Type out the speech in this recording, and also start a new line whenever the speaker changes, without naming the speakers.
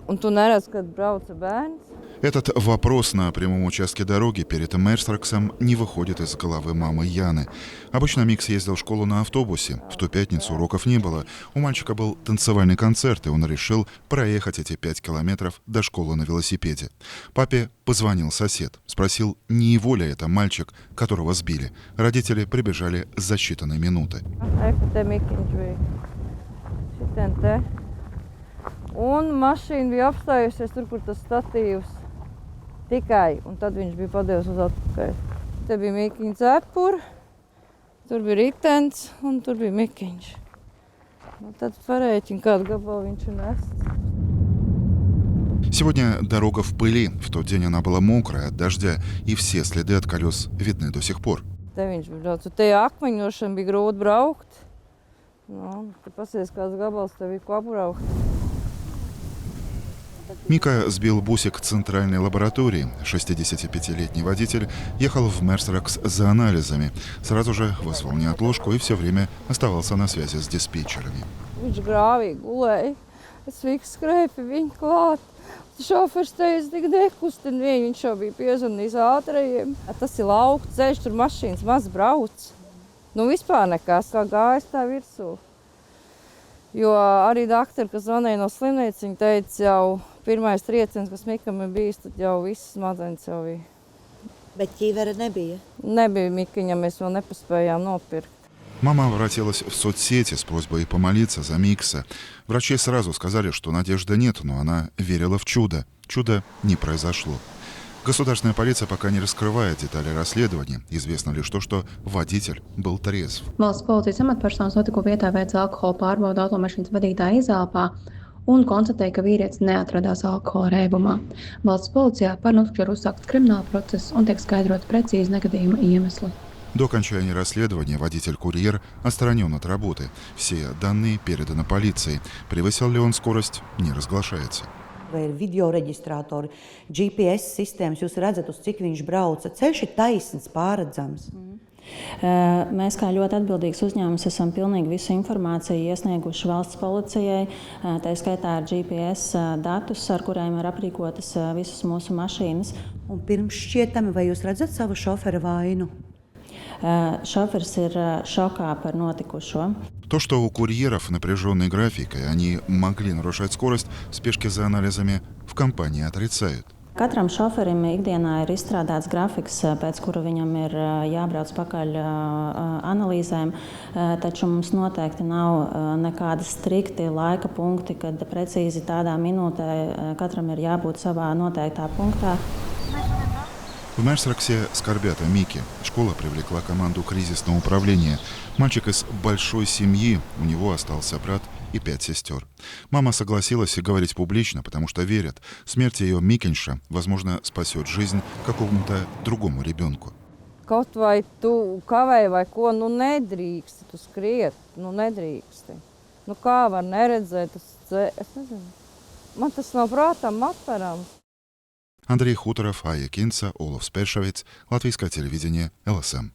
Un tu neredz, kad brauca bērns?
Этот вопрос на прямом участке дороги перед Мерсраксом не выходит из головы мамы Яны. Обычно Микс ездил в школу на автобусе. В ту пятницу уроков не было. У мальчика был танцевальный концерт, и он решил проехать эти 5 километров до школы на велосипеде. Папе позвонил сосед. Спросил, не его ли это мальчик, которого сбили. Родители прибежали за считанные минуты.
Un mašīna bija apstājusies tur, kur tas statīvs tikai, un tad viņš bija padevis uz atpakaļ. Te bija Mikiņa cepura, tur bija ritens, un tur bija Mikiņš. Nu, tad parēķina, kādu gabalu viņš ir nests.
Сегодня дорога в пыли. В тот день она была мокрая от дождя, и все следы от колес видны до сих пор.
Te viņš bija brauc, te akmeņošana bija grūti braukt. Nu, te pasies, kāds gabals te bija ko apbraukt.
Мика сбил бусик центральной лаборатории. 65-летний водитель ехал в Мерсракс за анализами. Сразу же вызвал неотложку и все время оставался на связи с диспетчерами.
Viņš grāvī gulēja. Es visu skrēju pie viņa klāt. Šofers teica, tik nekustina viņu. Viņš jau bija piezvanījis ātrajiem. Tas ir lauku ceļš, tur mašīnas maz brauc. Nu vispār nekas, kā gājas tā virsū. Jo arī doktori, kas zvanīja no slimnīcas, viņi teica, jau pirmais trieciens, kas Mikam ir bijis, tad jau visas smadzenes jau bija.
Bet ķīvera nebija?
Nebija Mikiņa, mēs vēl nepaspējām nopirkt.
Мама обратилась в соцсети с просьбой помолиться за Микса. Врачи сразу сказали, что надежды нет, но она верила в чудо. Чудо не произошло. Государственная полиция пока не раскрывает детали расследования. Известно лишь то, что водитель был трезв.
Valsts policijas amatpersonas notikumu vietā veica alkohola pārbaudu automašīnas vadītāja izelpā un konstatēja, ka vīrietis neatradās alkohola reibumā. Valsts policijā par notikušo ir uzsākts krimināla process un tiek skaidrots precīzi negadījuma iemesli.
До окончания расследования водитель-курьер отстранен от работы. Все данные переданы полиции. Превысил ли он скорость, не разглашается.
Vai ir video reģistrātori, GPS sistēmas, jūs redzat, uz cik viņš brauca. Ceļš ir taisns, pārredzams.
Mēs kā ļoti atbildīgs uzņēmums esam pilnīgi visu informāciju iesnieguši valsts policijai, tā skaitā ar GPS datus, ar kuriem ir aprīkotas visas mūsu mašīnas.
Un pirms šķietami, vai jūs redzat savu šofera vainu?
Šoferis ir šokā par notikušo.
То, что у курьеров напряженный график, и они могли нарушать скорость, в спешке за анализами в компании отрицают.
Katram šoferim ikdienā ir izstrādāts grafiks, pēc kura viņam ir jābrauc pakaļ analīzēm, taču mums noteikti nav nekādi strikti laika punkti, kad precīzi tādā minūtē katram ir jābūt savā noteiktā punktā.
В Мерсраксе скорбят о Мике. Школа привлекла команду кризисного управления. Мальчик из большой семьи, у него остался брат и 5 сестер. Мама согласилась говорить публично, потому что верит, смерть ее Микинša, возможно, спасет жизнь какому-то другому ребенку.
Kaut vai tu kavēji vai ko, nu nedrīksti tu skriet, nu nedrīksti. Nu kā var neredzēt, es nezinu. Man tas nav prātam atverams.
Андрей Хуторов, Ая Кинца, Олаф Спешовец, Латвийское телевидение, ЛСМ.